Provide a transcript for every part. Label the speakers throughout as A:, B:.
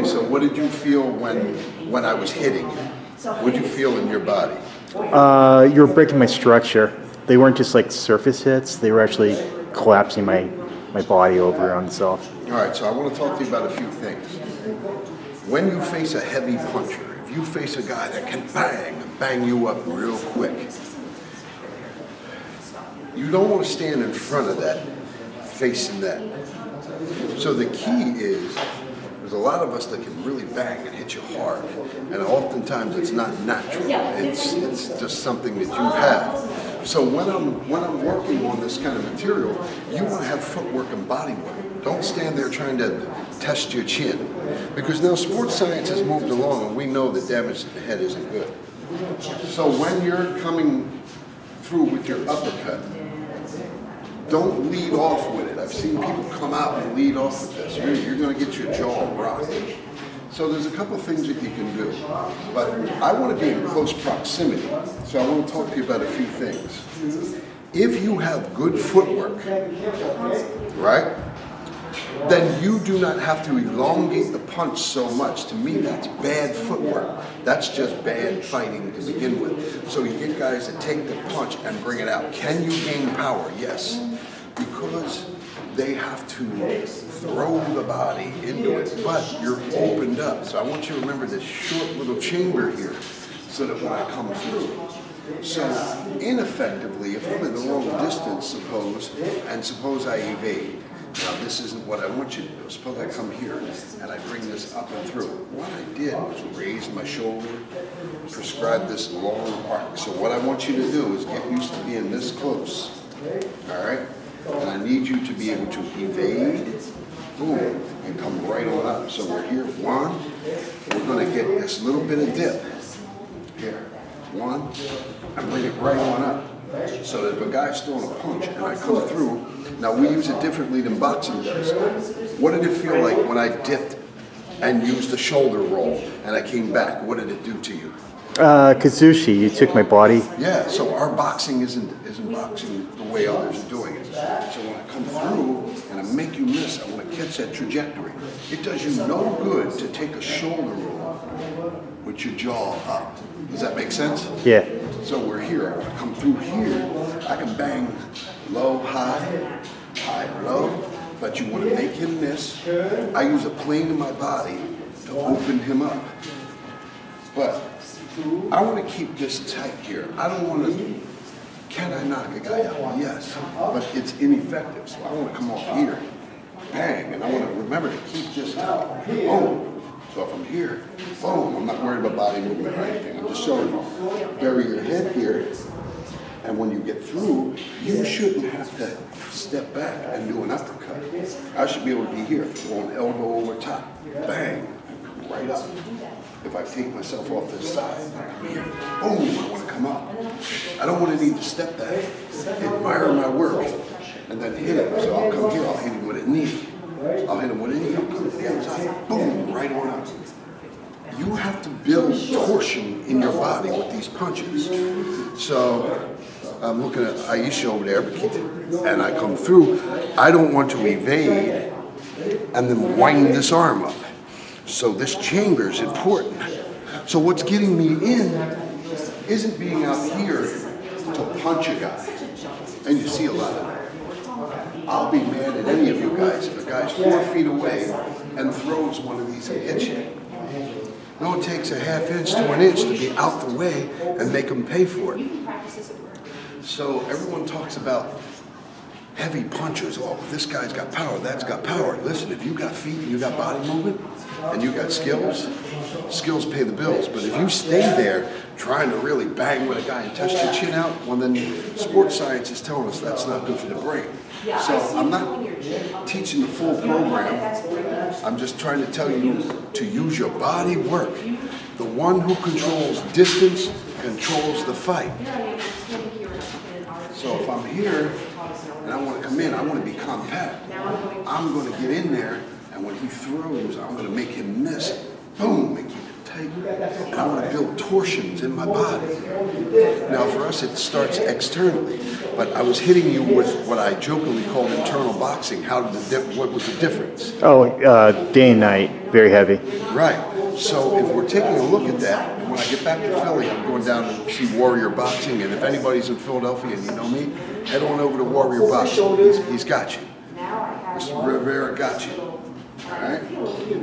A: So what did you feel when I was hitting you? What did you feel in your body?
B: You were breaking my structure. They weren't just like surface hits, they were actually collapsing my body over on itself.
A: All right, so I want to talk to you about a few things. When you face a heavy puncher, if you face a guy that can bang you up real quick, you don't want to stand in front of that, facing that. So the key is, there's a lot of us that can really bang and hit you hard, and oftentimes it's not natural. It's just something that you have. So when I'm working on this kind of material, you want to have footwork and body work. Don't stand there trying to test your chin, because now sports science has moved along, and we know that damage to the head isn't good. So when you're coming through with your uppercut, don't lead off with it. I've seen people come out and lead off with this. You're going to get your jaw rocked. So there's a couple of things that you can do. But I want to be in close proximity. So I want to talk to you about a few things. If you have good footwork, right, then you do not have to elongate the punch so much. To me, that's bad footwork. That's just bad fighting to begin with. So you get guys that take the punch and bring it out. Can you gain power? Yes. Because they have to throw the body into it, but you're opened up. So I want you to remember this short little chamber here, so that when I come through. So ineffectively, if I'm in the wrong distance, suppose I evade. Now this isn't what I want you to do. Suppose I come here and I bring this up and through. What I did was raise my shoulder, prescribe this long arc. So what I want you to do is get used to being this close, all right? And I need you to be able to evade, boom, and come right on up. So we're here, one, we're gonna get this little bit of dip. Here, one, and bring it right on up. So that if a guy's throwing a punch and I come through, now we use it differently than boxing does. What did it feel like when I dipped and used a shoulder roll and I came back? What did it do to you?
B: Kazushi, you took my body.
A: Yeah, so our boxing isn't boxing the way others are doing it. So when I come through and I make you miss, I want to catch that trajectory. It does you no good to take a shoulder roll with your jaw up. Does that make sense?
B: Yeah.
A: So we're here. I come through here. I can bang low, high, high, low. But you want to make him miss. I use a plane in my body to open him up. But I want to keep this tight here. I don't want to, can I knock a guy out? Yes, but it's ineffective. So I want to come off here, bang, and I want to remember to keep this tight. Boom. So if I'm here, boom, I'm not worried about body movement or anything. I'm just showing you. Bury your head here, and when you get through, you shouldn't have to step back and do an uppercut. I should be able to be here, throw an elbow over top, bang, and come right up. If I take myself off this side, I come here, boom, I want to come up. I don't want to need to step back, admire my work, and then hit him. So I'll come here, I'll hit him with a knee. I'll hit him with a knee, I'll come to the outside, boom, right on up. You have to build torsion in your body with these punches. So I'm looking at Aisha over there, and I come through. I don't want to evade and then wind this arm up. So this chamber is important. So what's getting me in isn't being out here to punch a guy. And you see a lot of that. I'll be mad at any of you guys if a guy's 4 feet away and throws one of these and hits you. No, it takes a ½ inch to 1 inch to be out the way and make them pay for it. So everyone talks about heavy punchers. Oh, this guy's got power, that's got power. Listen, if you got feet and you got body movement and you got skills, skills pay the bills. But if you stay there trying to really bang with a guy and test your chin out, well then sports science is telling us that's not good for the brain. So I'm not teaching the full program. I'm just trying to tell you to use your body work. The one who controls distance controls the fight. So if I'm here and I want to come in, I want to be compact. I'm going to get in there, and when he throws, I'm going to make him miss. Boom, and keep it tight. And I want to build torsions in my body. Now for us, it starts externally. But I was hitting you with what I jokingly called internal boxing. What was the difference?
B: Oh, day and night, very heavy.
A: Right. So if we're taking a look at that, and when I get back to Philly, I'm going down to see Warrior Boxing, and if anybody's in Philadelphia and you know me, head on over to Warrior Boxing. He's got you. Mr. Rivera got you. All right?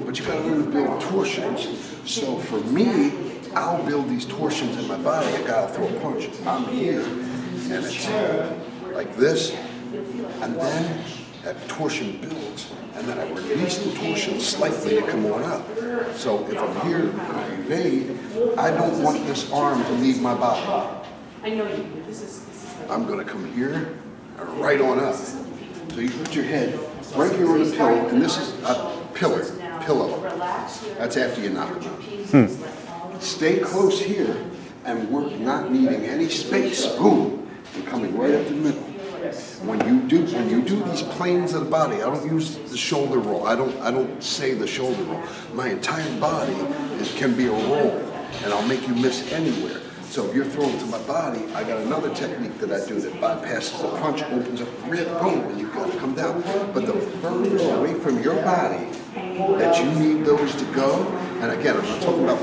A: But you got to learn to build torsions. So for me, I'll build these torsions in my body. A guy will throw a punch. I'm here, and it's like this, and then that torsion builds, and then I release the torsion slightly to come on up. So if I'm here and I evade, I don't want this arm to leave my body. I'm going to come here and right on up. So you put your head right here on the pillow, and this is a pillow. That's after you knock them out. Stay close here and work not needing any space. Boom, and coming right up the middle. When you do these planes of the body, I don't use the shoulder roll. I don't say the shoulder roll. My entire body can be a roll, and I'll make you miss anywhere. So if you're throwing to my body, I got another technique that I do that bypasses the punch, opens up the rib, boom, and you've got to come down. But the further away from your body that you need those to go, and again, I'm not talking about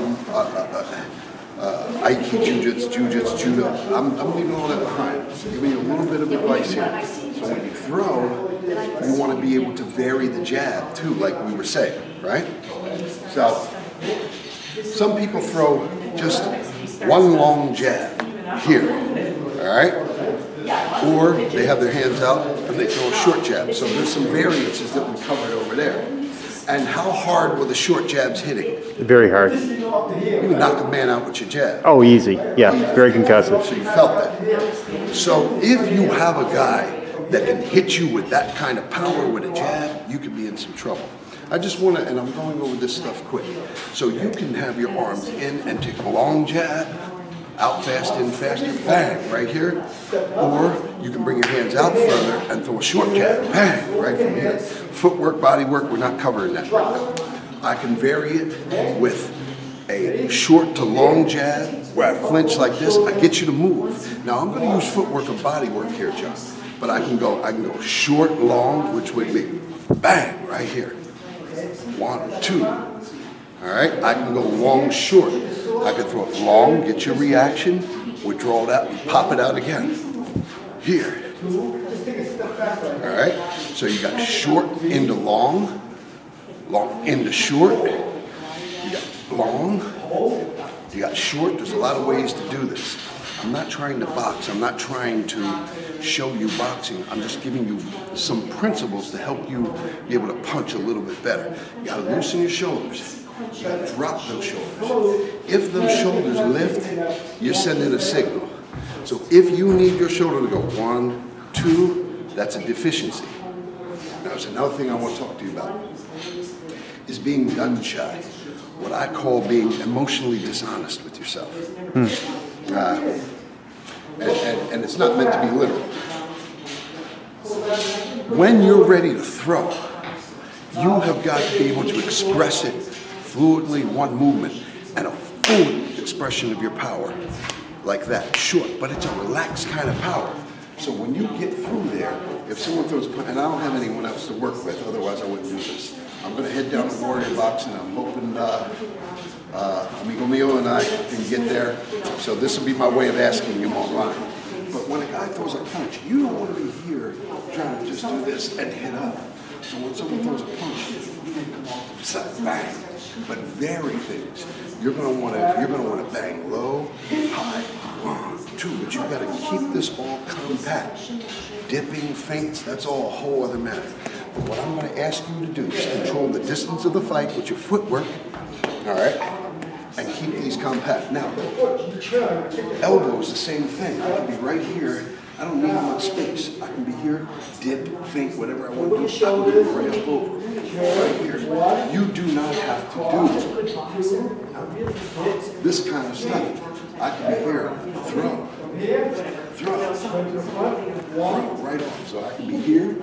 A: Aiki, Jiu-Jitsu, Judo. I'm leaving all that behind. So giving you a little bit of advice here. So when you throw, you want to be able to vary the jab too, like we were saying, right? So some people throw just one long jab here, all right? Or they have their hands out and they throw a short jab. So there's some variances that we covered over there. And how hard were the short jabs hitting?
B: Very hard.
A: You knock a man out with your jab.
B: Oh, easy. Yeah, very concussive.
A: So you felt that. So if you have a guy that can hit you with that kind of power with a jab, you could be in some trouble. I just want to, and I'm going over this stuff quick, so you can have your arms in and take a long jab, out fast, in faster, bang, right here. Or you can bring your hands out further and throw a short jab, bang, right from here. Footwork, body work, we're not covering that right now. I can vary it with a short to long jab, where I flinch like this, I get you to move. Now I'm going to use footwork and body work here, John. But I can go short, long, which would be bang, right here. 1, 2. All right, I can go long, short. I can throw it long, get your reaction, withdraw it out, and pop it out again. Here. All right, so you got short into long, long into short. You got long, you got short. There's a lot of ways to do this. I'm not trying to box. I'm not trying to show you boxing. I'm just giving you some principles to help you be able to punch a little bit better. You got to loosen your shoulders. You got to drop those shoulders. If those shoulders lift, you're sending a signal. So if you need your shoulder to go 1, 2, that's a deficiency. Now, there's another thing I want to talk to you about, is being gun shy. What I call being emotionally dishonest with yourself. And it's not meant to be literal. When you're ready to throw, you have got to be able to express it fluidly, one movement, and a full expression of your power like that. Short, but it's a relaxed kind of power. So when you get through there, if someone throws a punch, and I don't have anyone else to work with, otherwise I wouldn't do this. I'm going to head down to Warrior Boxing. I'm hoping Amigo Mio and I can get there. So this will be my way of asking him online. But when a guy throws a punch, you don't want to be here trying to just do this and hit up. So when someone throws a punch, you can come off to the side, bang. But vary things. You're going to want to bang low, high, 1, 2. But you've got to keep this all compact. Dipping, feints, that's all a whole other matter. But what I'm going to ask you to do is control the distance of the fight with your footwork, all right, and keep these compact. Now, elbow is the same thing. I can be right here. I don't need much space. I can be here, dip, feint, whatever I want to do. I can do it right up over, right here. You do not have to do this kind of stuff. I can be here, throw, right off. So I can be here,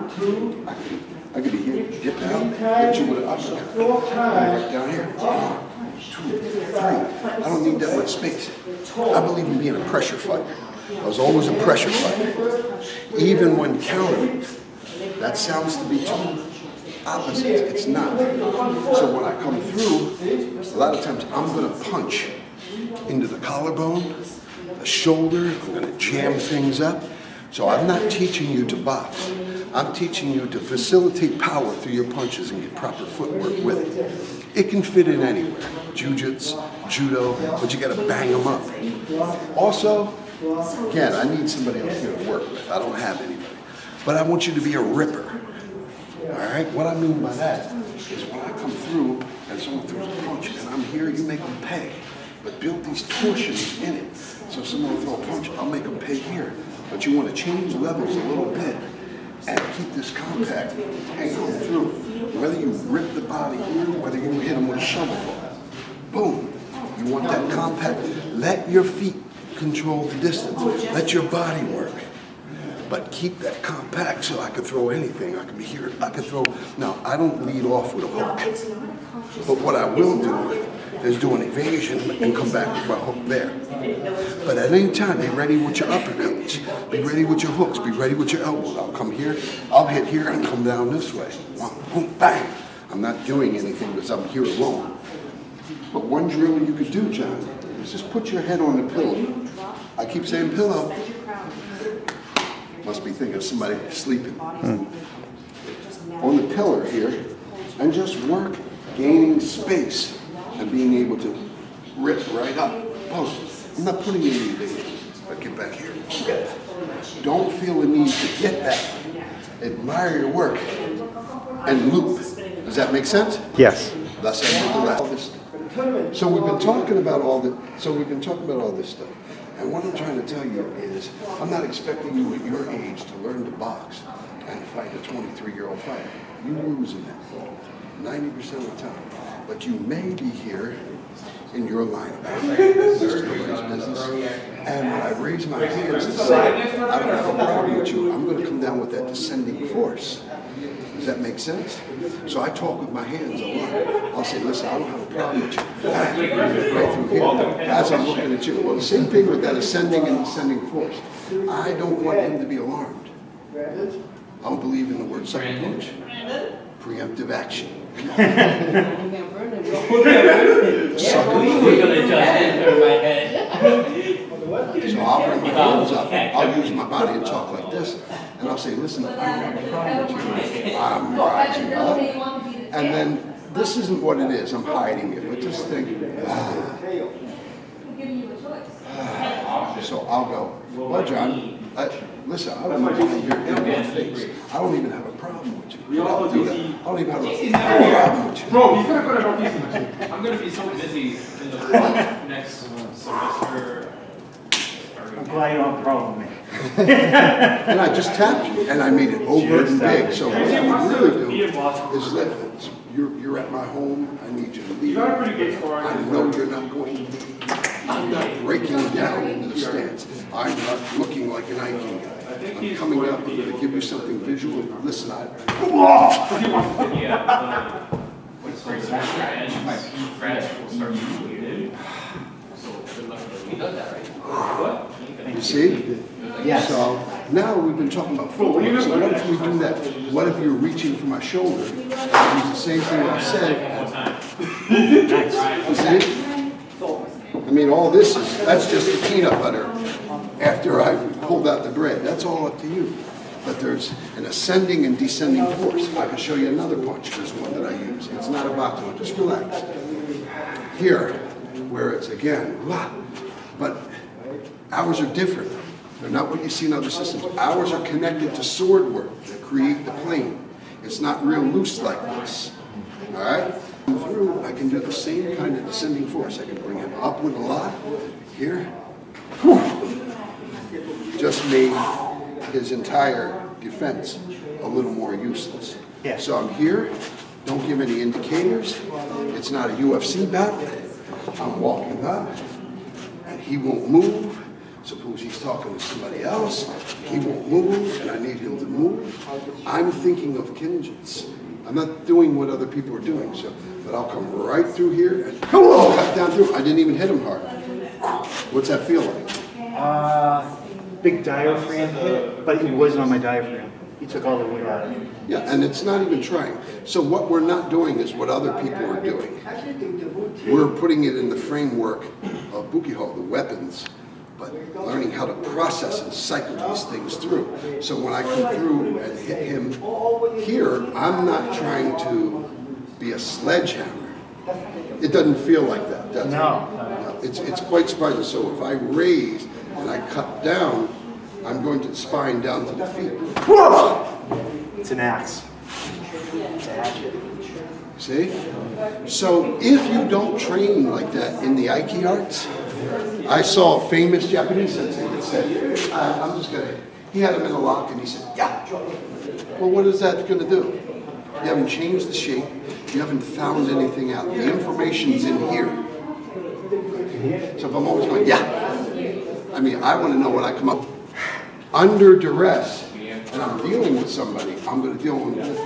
A: I can be here, dip out, hit you with an uppercut, right down here. 1, 2, 3. I don't need that much space. I believe in being a pressure fighter. I was always a pressure fighter. Even when countering, that sounds to be too opposite. It's not. So when I come through, a lot of times I'm going to punch into the collarbone, the shoulder. I'm going to jam things up. So I'm not teaching you to box. I'm teaching you to facilitate power through your punches and get proper footwork with it. It can fit in anywhere. Jiu-jitsu, judo, but you got to bang them up. Also, again, I need somebody else here to work with. I don't have anybody. But I want you to be a ripper. All right? What I mean by that is when I come through and someone throws a punch and I'm here, you make them pay. But build these torsions in it. So if someone will throw a punch, I'll make them pay here. But you want to change levels a little bit and keep this compact and go through. Whether you rip the body, whether you hit them with a shovel ball, boom. You want that compact. Let your feet control the distance. Let your body work. But keep that compact so I can throw anything. I can be here. I can throw. Now, I don't lead off with a hook. But what I will do is do an evasion and come back with my hook there. But at any time, be ready with your uppercuts. Be ready with your hooks. Be ready with your elbows. I'll come here. I'll hit here and come down this way. Boom, bang. I'm not doing anything because I'm here alone. But one drill you could do, John, is just put your head on the pillow. I keep saying pillow. Must be thinking of somebody sleeping. On the pillar here, and just work gaining space and being able to rip right up. Oh, I'm not putting any evasion, but get back here. Don't feel the need to get that. Admire your work and loop. Does that make sense?
B: Yes.
A: Thus I did the rest. So we've been talking about all this stuff. And what I'm trying to tell you is, I'm not expecting you at your age to learn to box and fight a 23-year-old fighter. You lose in that 90% of the time. But you may be here in your line of action. This is nobody's business. And when I raise my hands to say, I don't have a problem with you, I'm going to come down with that descending force. Does that make sense? So I talk with my hands a lot. I'll say, listen, I don't have a problem with you. Right through here, as I'm looking at you. Well, the same thing with that ascending and descending force. I don't want him to be alarmed. I don't believe in the word sucker punch. Preemptive action. So I'll bring my hands up, I'll use my body and talk like this, and I'll say, listen, I don't have a problem with you. I'm rising up. And then, this isn't what it is, I'm hiding it, but just think, So I'll go, well, John, listen, I don't know why you're in my face. I don't even have a problem with you. I'll do that. I don't even have a problem with you.
C: Bro, he's gonna go to Northeastern. I'm gonna be so busy in the next semester.
D: I'm glad you don't have a problem with me.
A: And I just tapped you, and I made it overt and big. So what I really do is let you're at my home. I need you to leave.
C: You got a pretty good score.
A: I know you're not going to be. I'm not breaking down into the stance. I'm not looking like an Ike guy. I'm coming up. I'm going to give you something visual. Listen, You see?
D: Yes.
A: So now we've been talking about footwork. So what if we do that? What if you're reaching for my shoulder? Use the same thing I said. You see? I mean, all this that's just the peanut butter after I've pulled out the bread. That's all up to you. But there's an ascending and descending force. I can show you another punch. There's one that I use. It's not a boxing. Just relax. Here, where it's again, but ours are different. They're not what you see in other systems. Ours are connected to sword work that create the plane. It's not real loose like this. All right? Through, I can do the same kind of descending force. I can bring it up with a lot. Here. Just made his entire defense a little more useless.
D: Yeah.
A: So I'm here. Don't give any indicators. It's not a UFC bout. I'm walking up, and he won't move. Suppose he's talking to somebody else. He won't move, and I need him to move. I'm thinking of Kinjits. I'm not doing what other people are doing. So, but I'll come right through here and cut down through. I didn't even hit him hard. What's that feel like?
D: big diaphragm hit, but it wasn't on my diaphragm. He took all the weight out of it.
A: Yeah, and it's not even trying. So what we're not doing is what other people are doing. We're putting it in the framework of bukiho, the weapons, but learning how to process and cycle these things through. So when I come through and hit him here, I'm not trying to be a sledgehammer. It doesn't feel like that, does it? No. It's quite surprising. So if I raise and I cut down, I'm going to spine down to the feet.
B: It's an axe. It's a hatchet.
A: See? So if you don't train like that in the Aiki arts, I saw a famous Japanese sensei that said, I'm just going to, he had him in a lock and he said, yeah. Well, what is that going to do? You haven't changed the shape. You haven't found anything out. The information's in here. So if I'm always going, yeah. I mean, I want to know when I come up under duress and I'm dealing with somebody, I'm going to deal with them.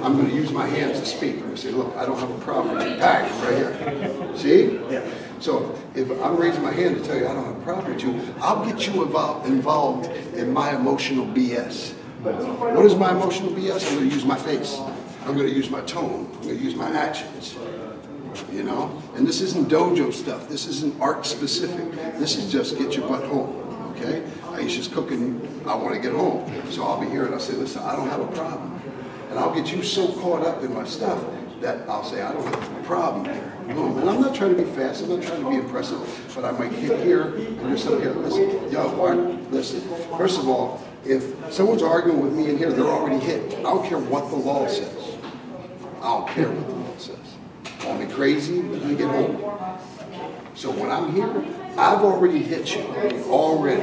A: I'm going to use my hands to speak. I'm going to say, look, I don't have a problem. Bang, right here. See? Yeah. So if I'm raising my hand to tell you I don't have a problem with you, I'll get you involved in my emotional BS. What is my emotional BS? I'm going to use my face. I'm going to use my tone. I'm going to use my actions. You know? And this isn't dojo stuff. This isn't art specific. This is just get your butt home. Okay? Aisha's cooking. I want to get home. So I'll be here and I'll say, listen, I don't have a problem. And I'll get you so caught up in my stuff that I'll say, I don't have a problem here. No, and I'm not trying to be fast, I'm not trying to be impressive, but I might hit here, and you're sitting here, listen, yo, Art, listen. First of all, if someone's arguing with me in here, they're already hit. I don't care what the law says. I don't care what the law says. Call me crazy, let me get home. So when I'm here, I've already hit you, already.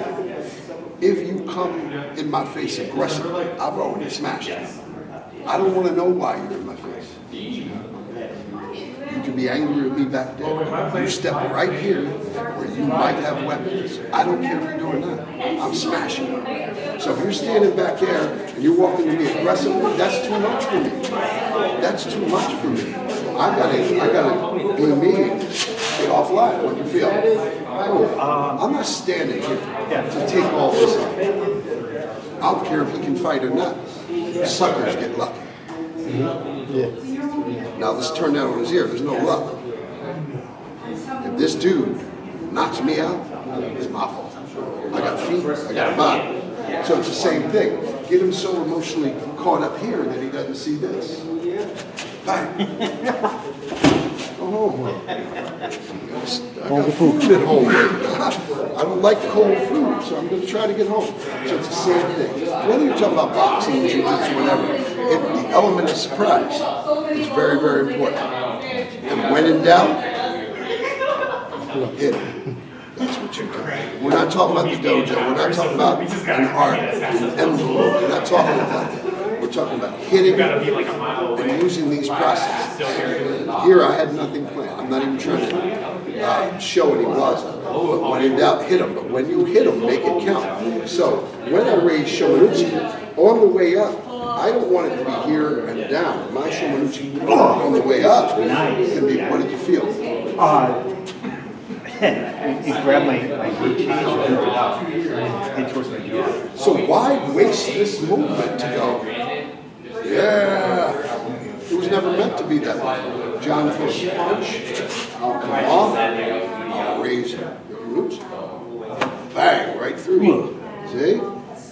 A: If you come in my face aggressively, I've already smashed you. I don't want to know why you're in my face. You can be angry with me back there. You step right here where you might have weapons. I don't care if you're doing that. I'm smashing you. So if you're standing back there and you're walking to me aggressively, that's too much for me. That's too much for me. I gotta be me and stay offline. What do you feel? I'm not standing here to take all this up. I don't care if he can fight or not. Suckers get lucky. Now let's turn that on his ear. There's no luck. If this dude knocks me out, it's my fault. I got feet, I got a body. So it's the same thing. Get him so emotionally caught up here that he doesn't see this. Bang. Oh, I got food at home. I don't like cold food, so I'm going to try to get home. So it's the same thing. Whether you're talking about boxing, jiu-jitsu, whatever, the element of surprise is very, very important. And when in doubt, hit it. That's what you do. We're not talking about the dojo. We're not talking about an art, an emblem. We're not talking about that. We're talking about hitting and using these processes. Here I had nothing planned. I'm not even trying to show any was. But when in doubt, hit them. But when you hit them, make it count. So when I raise Shomanuchi, on the way up, I don't want it to be here and down. My Shomanuchi on the way up can be, what did you feel?
D: You grab my glute cheese and move it up and towards my jaw.
A: So why waste this movement to go? Yeah, it was never meant to be that way. John throws a punch, I'll come off, I'll raise your glutes, bang, right through you. See?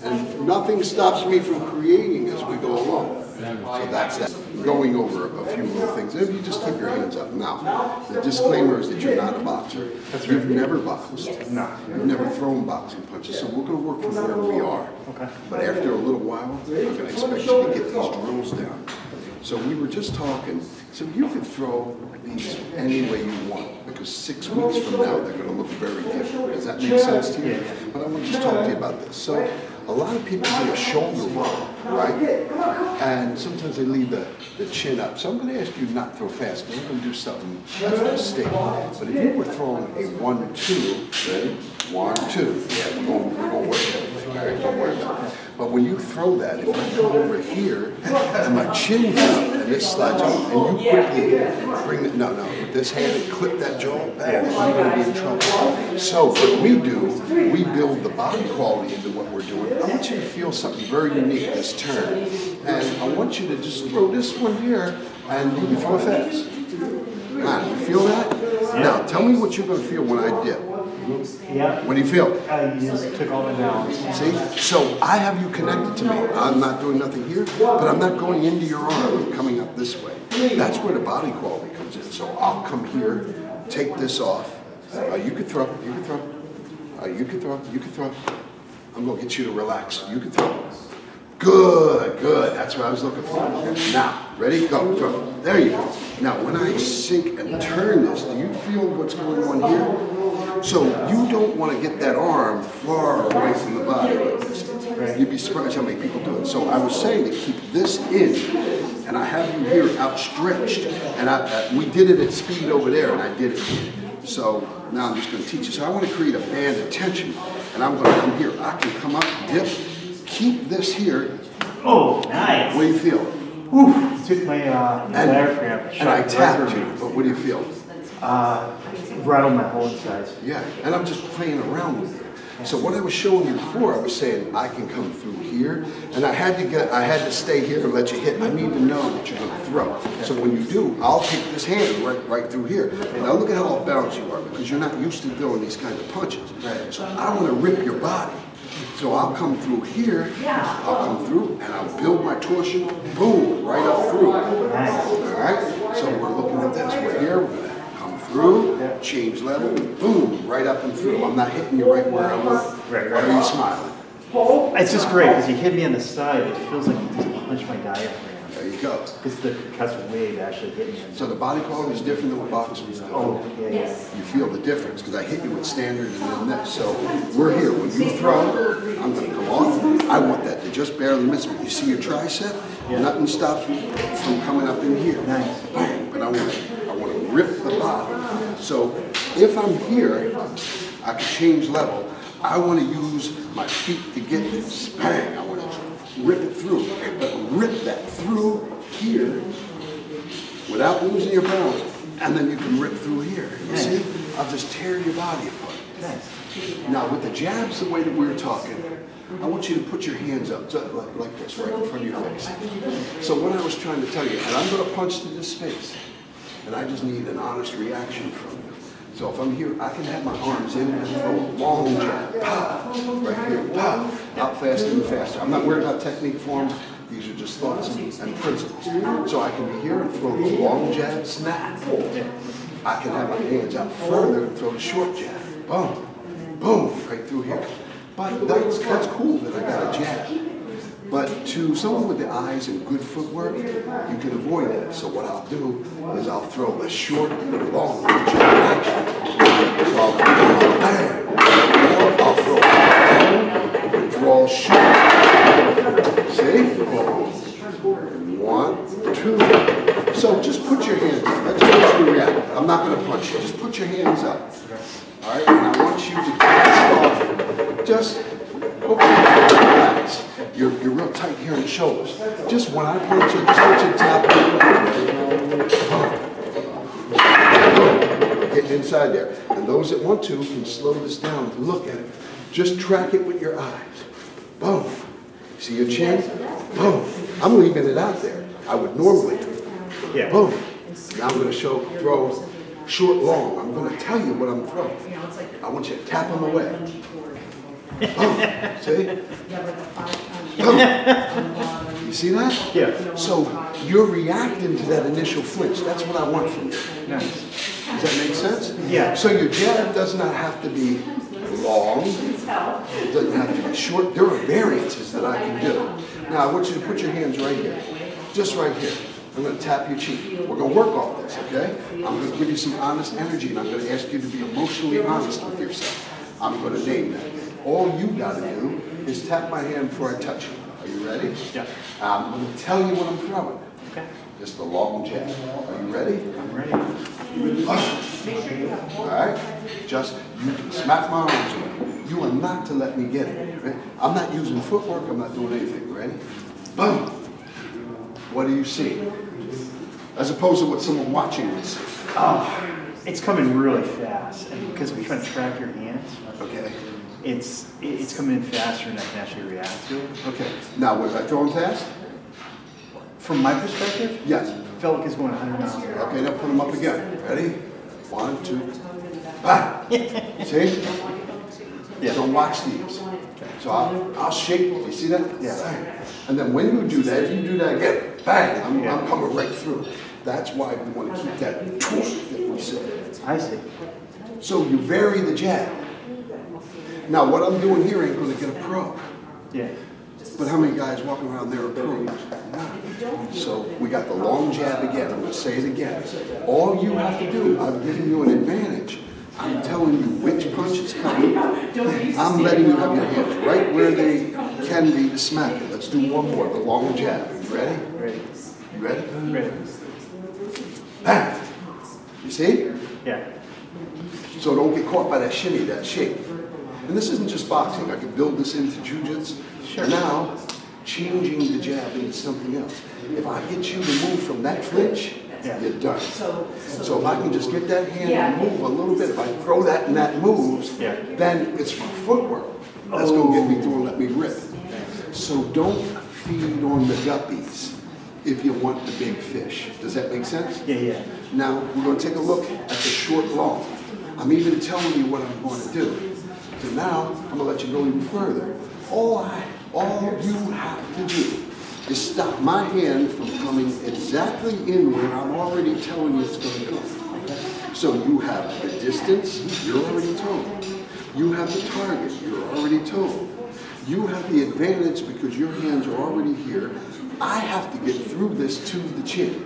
A: And nothing stops me from creating as we go along. So that's that. Going over a few little things. If you just keep your hands up. Now, the disclaimer is that you're not a boxer. You've never boxed.
B: No.
A: You've never thrown boxing punches. So we're going to work from where we are.
B: Okay.
A: But after a little while, we're going to expect you to get these drills down. So we were just talking. So you could throw these any way you want, because 6 weeks from now they're going to look very different. Does that make sense to you? But I want to just talk to you about this. So a lot of people do a shoulder roll, right? And sometimes they leave the chin up. So I'm going to ask you not to throw fast, because we're going to do something that's a mistake. But if you were throwing a 1-2, ready? 1-2. Yeah, we're going to work everything. All right, don't worry about it. But when when you throw that, if I go over here and my chin comes up and this slides off, and you quickly bring it, no, with this hand and clip that jaw back, you're going to be in trouble. So what we do, we build the body quality into what we're doing. I want you to feel something very unique this turn. And I want you to just throw this one here, and you can throw it fast. You feel that? Yeah. Now, tell me what you're going to feel when I dip.
B: Yeah.
A: What do you feel?
B: You just took all my balance.
A: See? So I have you connected to me. I'm not doing nothing here, but I'm not going into your arm. I'm coming up this way. That's where the body quality comes in. So I'll come here, take this off. You could throw. You could throw. You could throw. You could throw. I'm going to get you to relax. You could throw. Good, good. That's what I was looking for. Okay. Now, ready? Go, throw. There you go. Now, when I sink and turn this, do you feel what's going on here? So you don't want to get that arm far away from the body like this. Right. You'd be surprised how many people do it. So I was saying to keep this in, and I have you here outstretched, and we did it at speed over there, and I did it here. So now I'm just going to teach you. So I want to create a band of tension, and I'm going to come here. I can come up, dip, keep this here.
B: Oh, nice.
A: What do you feel?
B: Whew, took my diaphragm.
A: And I tapped you, but what do you feel?
B: Rattled my whole insides.
A: Yeah, and I'm just playing around with you. So what I was showing you before, I was saying I can come through here, and I had to stay here and let you hit. I need to know that you're going to throw. So when you do, I'll take this hand right through here. Now look at how off balance you are, because you're not used to throwing these kind of punches. So I want to rip your body. So I'll come through here, I'll come through, and I'll build my torsion, boom, right up through.
B: Nice.
A: All right? So we're looking at this. We're here, we're going to come through, change level, boom, right up and through. I'm not hitting you right where I want.
B: Right.
A: Why are you smiling?
B: It's just great, because you hit me on the side, it feels like you just punched my diaphragm.
A: There you go.
B: Because the concussive wave actually hit me.
A: So the body quality is different than what boxing is doing.
B: Oh, yeah.
A: You feel the difference, because I hit you with standard and then this. So we're here. When you throw, I'm going to come off. I want that to just barely miss me. You see your tricep? Yeah. Nothing stops me from coming up in here.
B: Nice.
A: Bang. But I want to rip the body. So if I'm here, I can change level. I want to use my feet to get this. Bang. I want to rip it through. But rip that through here without losing your balance. And then you can rip through here. You see? I'll just tear your body apart.
B: Nice.
A: Now with the jabs, the way that we were talking, I want you to put your hands up like this, right in front of your face. So what I was trying to tell you, and I'm going to punch to this space, and I just need an honest reaction from you. So if I'm here, I can have my arms in and throw a long jab, pow, right here, pow, out faster and faster. I'm not worried about technique form. These are just thoughts and principles. So I can be here and throw the long jab, snap. I can have my hands out further and throw the short jab, boom, boom, right through here. But that's cool that I got a jab. But to someone with the eyes and good footwork, you can avoid that. So what I'll do is I'll throw a short, long jab action. So I'll throw bang, or I'll throw and draw short. See? 1, 2. So just put your hands up. I just want you to react. I'm not going to punch you. Just put your hands up. All right? And I want you to cast off. Just relax. You're real tight here in the shoulders. Just when I punch you, just put your tap. Get inside there. And those that want to can slow this down and look at it. Just track it with your eyes. Boom. See your chin? Boom. I'm leaving it out there. I would normally.
B: Yeah.
A: Boom. Now I'm going to throw short, long. I'm going to tell you what I'm throwing. I want you to tap them away. Boom. See? Boom. You see that?
B: Yeah.
A: So you're reacting to that initial flinch. That's what I want from you.
B: Nice.
A: Does that make sense?
B: Yeah.
A: So your jab does not have to be long. It doesn't have to be short. There are variances that I can do. Now I want you to put your hands right here. Just right here. I'm going to tap your cheek. We're going to work off this, okay? I'm going to give you some honest energy, and I'm going to ask you to be emotionally honest with yourself. I'm going to name that. All you got to do is tap my hand before I touch you. Are you ready?
B: Yeah.
A: I'm going to tell you what I'm throwing.
B: Okay.
A: Just a long jab. Are you ready?
B: I'm ready.
A: All right. Just you can smack my arms away. You are not to let me get it. Right? I'm not using footwork. I'm not doing anything. Ready? Boom. What do you see? As opposed to what someone watching would see.
D: Oh, it's coming really fast, and because we're trying to track your hands.
A: Okay.
D: It's coming in faster than I can actually react to it.
A: Okay. Now, was I throwing fast?
D: From my perspective,
A: Yes.
D: felt like it's going 100 miles an hour.
A: Okay, now put them up again. Ready? 1, 2, bang. See?
D: Yeah.
A: Don't watch these. So I'll shake. You see that?
D: Yeah.
A: Bang. And then when you do that, if you do that again, bang, I'm coming right through. That's why we want to keep that torque that we said.
D: I see.
A: So you vary the jab. Now what I'm doing here ain't going to get a pro.
D: Yeah.
A: But how many guys walking around there are pros? None. So we got the long jab again. I'm going to say it again. All you have to do, I've given you an advantage. I'm telling you which punch is coming. I'm letting you have your hands right where they can be to smack it. Let's do one more, the long jab. You ready?
D: Ready.
A: You ready?
D: Ready.
A: Bang! You see?
D: Yeah.
A: So don't get caught by that shimmy, that shake. And this isn't just boxing. I can build this into jiu-jitsu.
D: Sure.
A: Now, changing the jab into something else. If I get you to move from that flinch, you're done. So if I can just get that hand to move a little bit, if I throw that and that moves, then it's my footwork that's going to get me through and let me rip. So don't feed on the guppies if you want the big fish. Does that make sense?
D: Yeah, yeah.
A: Now, we're going to take a look at the short long. I'm even telling you what I'm going to do. So now, I'm going to let you go even further. All you have to do is stop my hand from coming exactly in where I'm already telling you it's going to go. So you have the distance, you're already told. You have the target, you're already told. You have the advantage because your hands are already here. I have to get through this to the chin.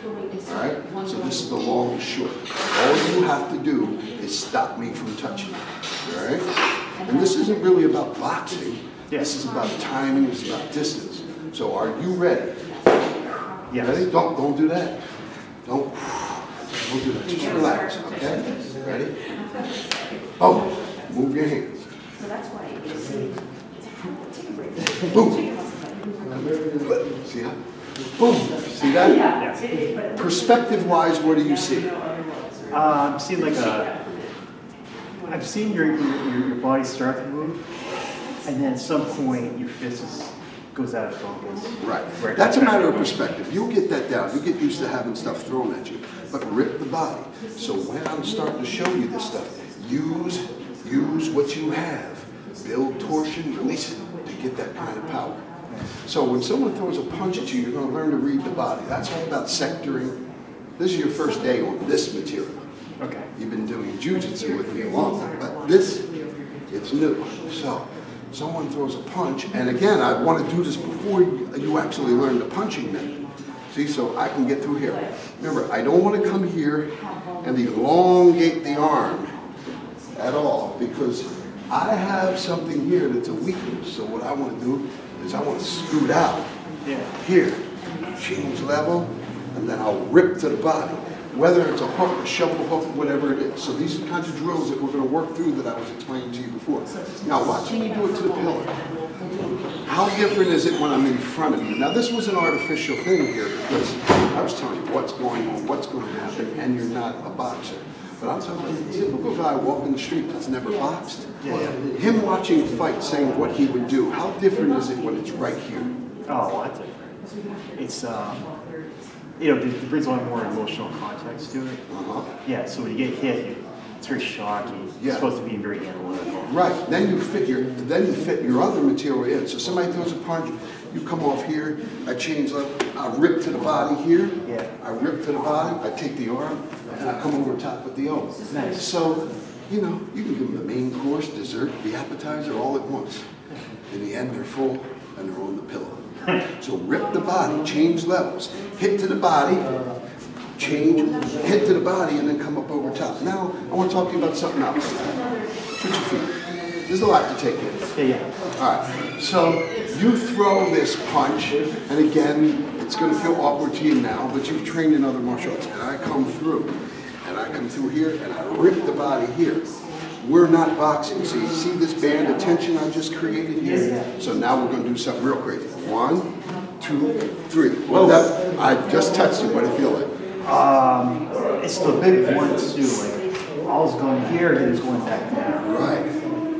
A: All right? So this is the long and short. All you have to do is stop me from touching you. All right? And this isn't really about boxing. This is about timing, it's about distance. So are you ready?
D: Yeah.
A: Ready? Don't do that. Don't do that. Just relax, okay? Ready? Oh, move your hands. Boom. See that? Boom. See that?
D: Yeah.
A: Perspective-wise, what do you see?
D: I'm seeing like I've seen your body start to move, and then at some point your fist goes out of focus.
A: Right. That's a matter of perspective. You'll get that down. You get used to having stuff thrown at you. But rip the body. So when I'm starting to show you this stuff, use what you have. Build torsion, release it to get that kind of power. So when someone throws a punch at you, you're going to learn to read the body. That's all about sectoring. This is your first day on this material.
D: Okay.
A: You've been doing jiu-jitsu with me a long time, but this, it's new. So someone throws a punch, and again, I want to do this before you actually learn the punching method. See, so I can get through here. Remember, I don't want to come here and elongate the arm at all, because I have something here that's a weakness. So what I want to do is I want to scoot out here, change level, and then I'll rip to the body. Whether it's a hook, a shovel hook, whatever it is. So these are the kinds of drills that we're going to work through that I was explaining to you before. Now watching me do it to the pillar. How different is it when I'm in front of you? Now this was an artificial thing here because I was telling you what's going on, what's going to happen, and you're not a boxer. But I'm talking about a typical guy walking the street that's never boxed. Him watching fight, saying what he would do. How different is it when it's right here?
D: Oh, that's different. It's you know, it brings a lot more emotional context to it. Yeah, so when you get hit, it's very shocking. You're supposed to be very analytical.
A: Right. Then you fit your other material in. So somebody throws a punch, you come off here, I change level, I rip to the body here.
D: Yeah.
A: I rip to the body, I take the arm, and I come over top with the elbow.
D: Nice. So,
A: you know, you can give them the main course, dessert, the appetizer all at once. In the end, they're full and they're on the pillow. So rip the body, change levels, hit to the body, change, hit to the body, and then come up over top. Now, I want to talk to you about something else. Switch your feet. There's a lot to take in.
D: Yeah.
A: All right. So you throw this punch, and again, it's going to feel awkward to you now, but you've trained in other martial arts. And I come through, and I come through here, and I rip the body here. we're not boxing. So you see this band of tension I just created here? So now we're going to do something real crazy. 1, 2, 3. Well, that, I just touched it. What do you feel like?
D: It's the big 1, 2. Like, all's going here, then it's going back down.
A: Right.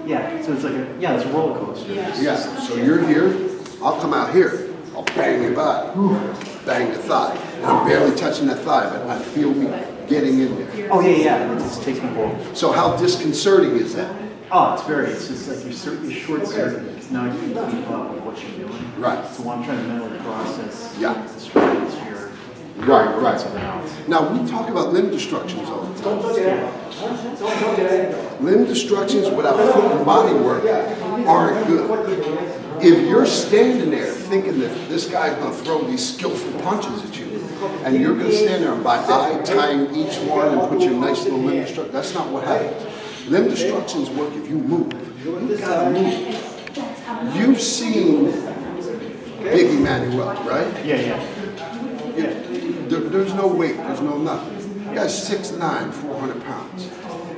D: Yeah, so it's like it's a roller coaster.
A: Yeah, so you're here, I'll come out here, I'll bang your body, bang the thigh. And I'm barely touching that thigh, but I feel me getting in there.
D: Oh yeah, it just takes me home.
A: So how disconcerting is that?
D: Oh, it's just like you're short-circuiting because now you can keep up with what you're doing.
A: Right.
D: So I'm trying to mentally process
A: Yeah.
D: the strategy here.
A: Right. Now we talk about limb destructions all the time. Limb destructions without foot and body work aren't good. If you're standing there thinking that this guy's going to throw these skillful punches at you, and you're going to stand there and by eye tying each one and put your nice little limb destruction, that's not what happens. Limb destructions work if you move. You've got to move. You've seen Big Emmanuel, right?
D: Yeah.
A: There's no weight, there's no nothing. The guy's 6'9", 400 pounds.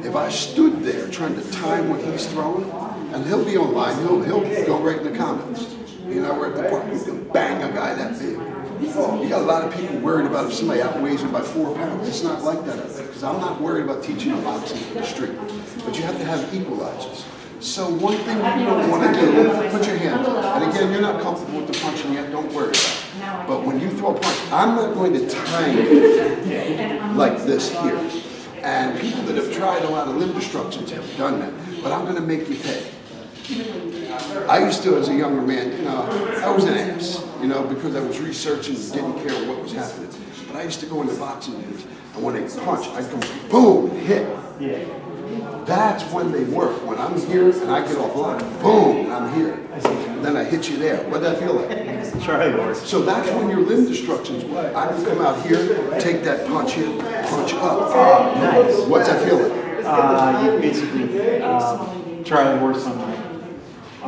A: If I stood there trying to time what he's throwing, and he'll be online, he'll go right in the comments. You know, we're at the park, he's gonna bang a guy that big. You got a lot of people worried about if somebody outweighs him by 4 pounds. It's not like that, because I'm not worried about teaching you boxing for the street. But you have to have equalizers. So one thing you don't want to do, put your hand up. And again, you're not comfortable with the punching yet, don't worry about it. But when you throw a punch, I'm not going to time it like this here. And people that have tried a lot of limb destructions have done that. But I'm going to make you pay. I used to, as a younger man, you know, I was an ass, you know, because I was researching and didn't care what was happening. But I used to go into boxing gyms, and when they punch, I'd go boom, and hit. That's when they work. When I'm here and I get off line, boom, and I'm here. And then I hit you there. What'd that feel like?
D: Charlie horse.
A: So that's when your limb destructions work. I can come out here, take that punch here, punch up.
D: Nice.
A: What's that feel like?
D: You basically Charlie horse on my.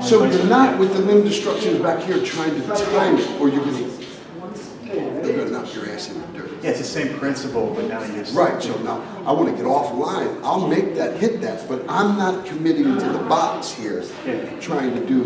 A: So you're not with the limb destructions back here trying to time it, or you're going to knock your ass in the dirt.
D: Yeah, it's the same principle, but now you're
A: Right, so now I want to get off line. I'll make that, hit that, but I'm not committing to the box here, trying to do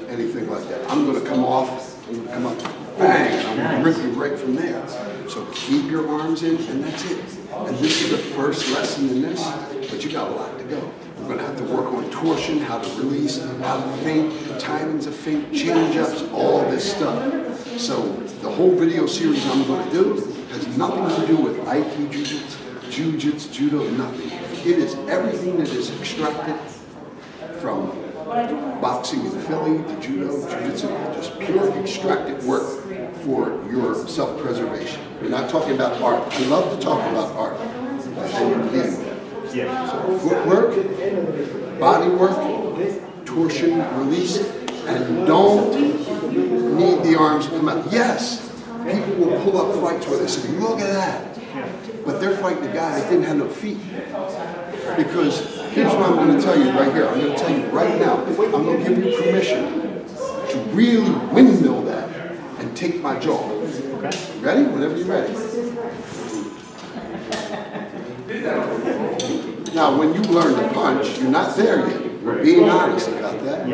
A: anything like that. I'm going to come off, I'm going to come up, bang, and I'm going to rip you right from there. So keep your arms in, and that's it. And this is the first lesson in this, but you got a lot to go. We're going to have to work on torsion, how to release, how to feint, timings of feint, change-ups, all this stuff. So the whole video series I'm going to do has nothing to do with Aikido, Jiu-Jitsu, Judo, nothing. It is everything that is extracted from boxing in Philly to Judo, Jiu-Jitsu, just pure extracted work for your self-preservation. We're not talking about art. I love to talk about art. And you need that.
D: Yeah.
A: So footwork, body work, torsion, release, and don't need the arms to come out. Yes, people will pull up fights where they say, look at that. But they're fighting a guy that didn't have no feet. Because here's what I'm going to tell you right here. I'm going to tell you right now. I'm going to give you permission to really windmill that and take my jaw. Okay. Ready? Whenever you're ready. Now, when you learn to punch, you're not there yet. We're being honest about that.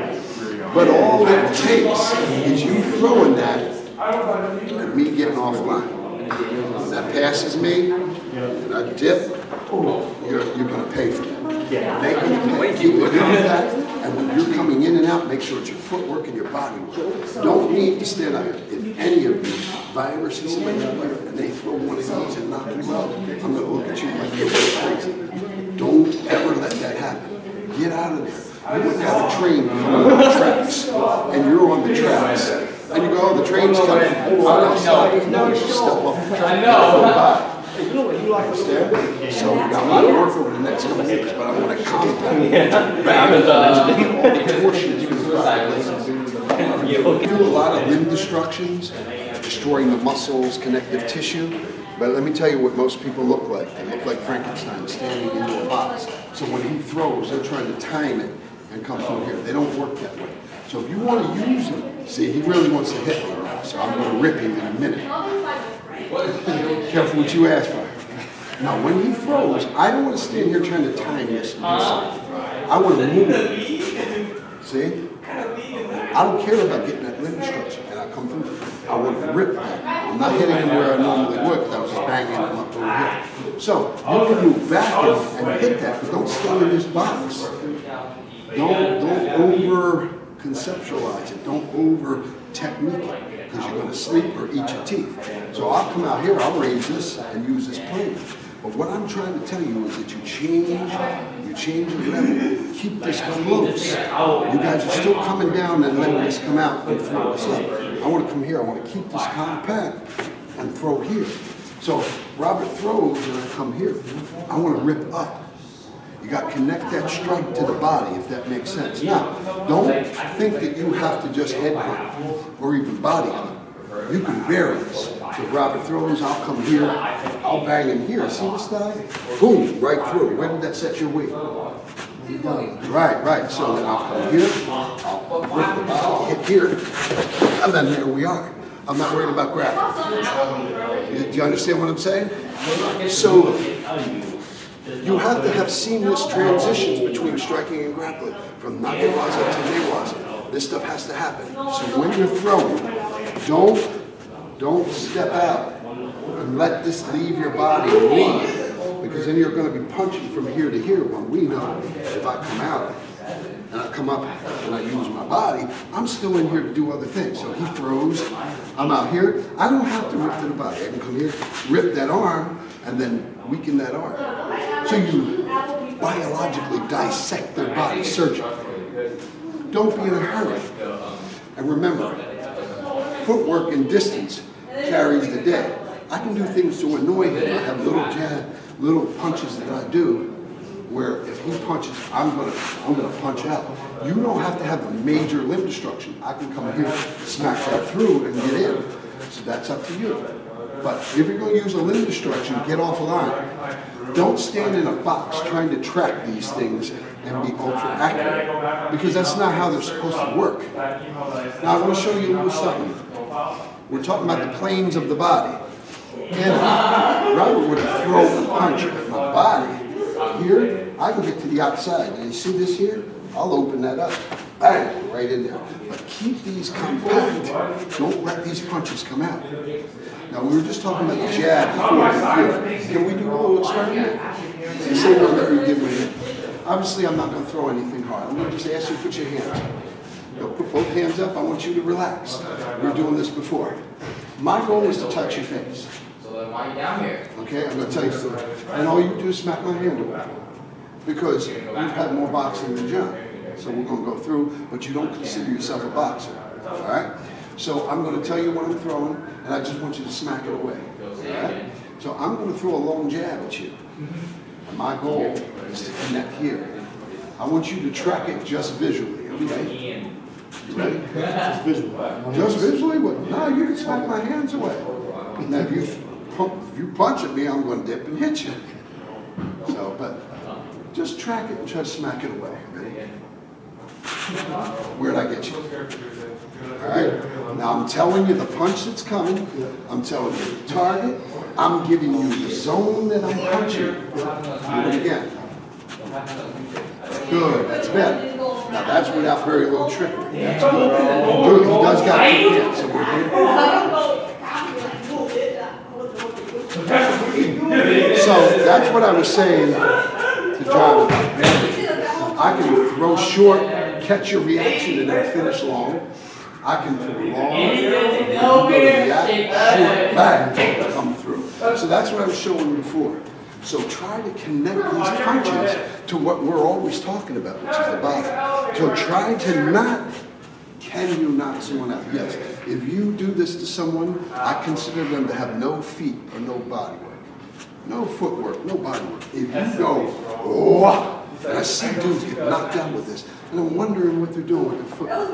A: But all it takes is you throwing that and me getting offline. When that passes me, and I dip, you're going to pay for that. They're going to pay. Keep it contact, and when you're coming in and out, make sure it's your footwork and your body work. Don't need to stand out here. If any of you, if I ever see somebody out here and they throw one of these and knock you out, I'm going to look at you like you're crazy. Don't ever let that happen. Get out of there. You wouldn't have a train coming on the tracks, and you're on the tracks, and you go, oh, the train's coming. Oh, no, stop. No, you step off the track. I know. Understand? So we got a lot of work over the next couple of years, but I want to compound back all the torsions for the We do a lot of limb destructions, destroying the muscles, connective tissue. But let me tell you what most people look like. They look like Frankenstein standing into a box. So when he throws, they're trying to time it and come through here. They don't work that way. So if you want to use him, see, he really wants to hit me now. So I'm going to rip him in a minute. Careful what you ask for. Now, when he throws, I don't want to stand here trying to time this and do something. I want to move. See? I don't care about getting that limb structure, and I come through. I want to rip that. I'm not hitting him where I normally would because I was just banging him up over here. So you can move back and hit that, but don't stay in this box. Don't over conceptualize it. Don't over technique it because you're going to sleep or eat your teeth. So I'll come out here, I'll raise this and use this plane. But what I'm trying to tell you is that you change your level, keep this close. You guys are still coming down and letting this come out and throw this up. I want to come here, I want to keep this compact and throw here. So Robert throws and I come here. I want to rip up. You got to connect that strike to the body, if that makes sense. Now, don't think that you have to just head hunt or even body hunt. You can vary this. So if Robert throws, I'll come here, I'll bang him here. See this guy? Boom, right through. Where did that set your weight? Right. So then I'll come here, I'll rip the body, I'll hit here, and then there we are. I'm not worried about grappling. Do you understand what I'm saying? So you have to have seamless transitions between striking and grappling, from nagewaza to newaza. This stuff has to happen. So when you're throwing, don't step out and let this leave your body and leave, because then you're going to be punching from here to here. When we know if I come out and I come up and I use my body, I'm still in here to do other things. So he throws, I'm out here. I don't have to rip to the body. I can come here, rip that arm, and then weaken that arm. So you biologically dissect their body surgically. Don't be in a hurry. And remember, footwork and distance carries the day. I can do things to annoy him. I have little punches that I do where if he punches, I'm gonna punch out. You don't have to have a major limb destruction. I can come here, smack that through, and get in. So that's up to you. But if you're going to use a limb destruction, get off a line. Don't stand in a box trying to track these things and be ultra accurate, because that's not how they're supposed to work. Now I want to show you a little something. We're talking about the planes of the body. If Robert were to throw a punch at my body, here, I can get to the outside. And you see this here? I'll open that up. Bang, right in there. But keep these compact. Don't let these punches come out. Now, we were just talking about the jab before. Can we do a little experiment? The same one that we did with him. Obviously, I'm not going to throw anything hard. I'm going to just ask you to put your hands up. You'll put both hands up. I want you to relax. We were doing this before. My goal is to touch your face. Okay, I'm going to tell you something. And all you do is smack my hand away. Because we've had more boxing than John. So we're going to go through, but you don't consider yourself a boxer. All right? So I'm going to tell you what I'm throwing, and I just want you to smack it away. All right? So I'm going to throw a long jab at you. And my goal is to connect here. I want you to track it just visually, okay? You ready? Just visually. Just visually? What? No, you can smack my hands away. Now, if you punch at me, I'm going to dip and hit you. So, but just track it and try to smack it away. Ready? Where'd I get you? All right. Now I'm telling you the punch that's coming. I'm telling you the target. I'm giving you the zone that I'm punching. Do it again. Good. That's better. Now that's without very little trickery. That's good. Good. He does got to hit. So we're here. So that's what I was saying to John about that. I can throw short, catch your reaction, and then finish long. I can throw long, and react, short, bang, come through. So that's what I was showing before. So try to connect these punches to what we're always talking about, which is the body. So try to not, can you knock someone out? Yes. If you do this to someone, I consider them to have no feet or no body work. No footwork, no body work. If you go, oh, and I see dudes get knocked out with this, and I'm wondering what they're doing with their footwork.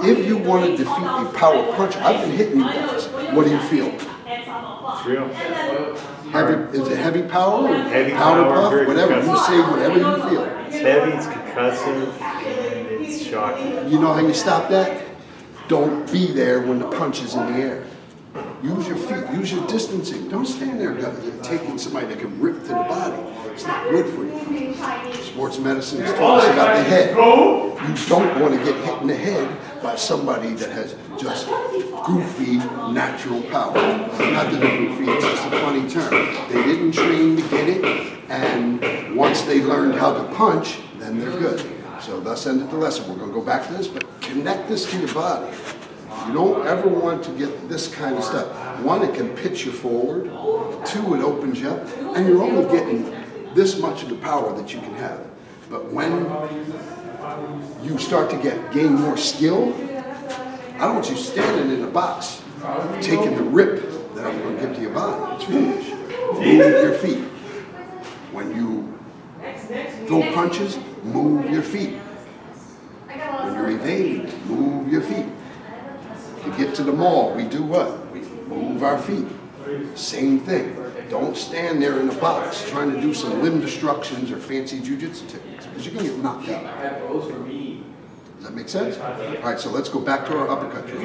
A: If you want to defeat a power puncher, I've been hitting you guys. What do you feel?
B: It's real.
A: Heavy, is it heavy power or
B: Heavy
A: powder
B: power,
A: puff?
B: very
A: Whatever, you
B: concussive.
A: say whatever you feel.
B: It's heavy, it's concussive, and it's shocking.
A: You know how you stop that? Don't be there when the punch is in the air. Use your feet, use your distancing. Don't stand there taking somebody that can rip to the body. It's not good for you. Sports medicine has taught us about the head. You don't want to get hit in the head by somebody that has just goofy natural power. Not that they're goofy, it's just a funny term. They didn't train to get it, and once they learned how to punch, then they're good. So thus ended the lesson. We're going to go back to this, but connect this to your body. You don't ever want to get this kind of stuff. One, it can pitch you forward. Two, it opens you up. And you're only getting this much of the power that you can have. But when you start to gain more skill, I don't want you standing in a box taking the rip that I'm going to give to your body. It's foolish. Move your feet. When you throw punches, move your feet. When you're evading, move your feet. To get to the mall, we do what? We move our feet. Same thing. Don't stand there in a box trying to do some limb destructions or fancy jiu-jitsu techniques, because you're going to get knocked out. Does that make sense? All right, so let's go back to our uppercut drill.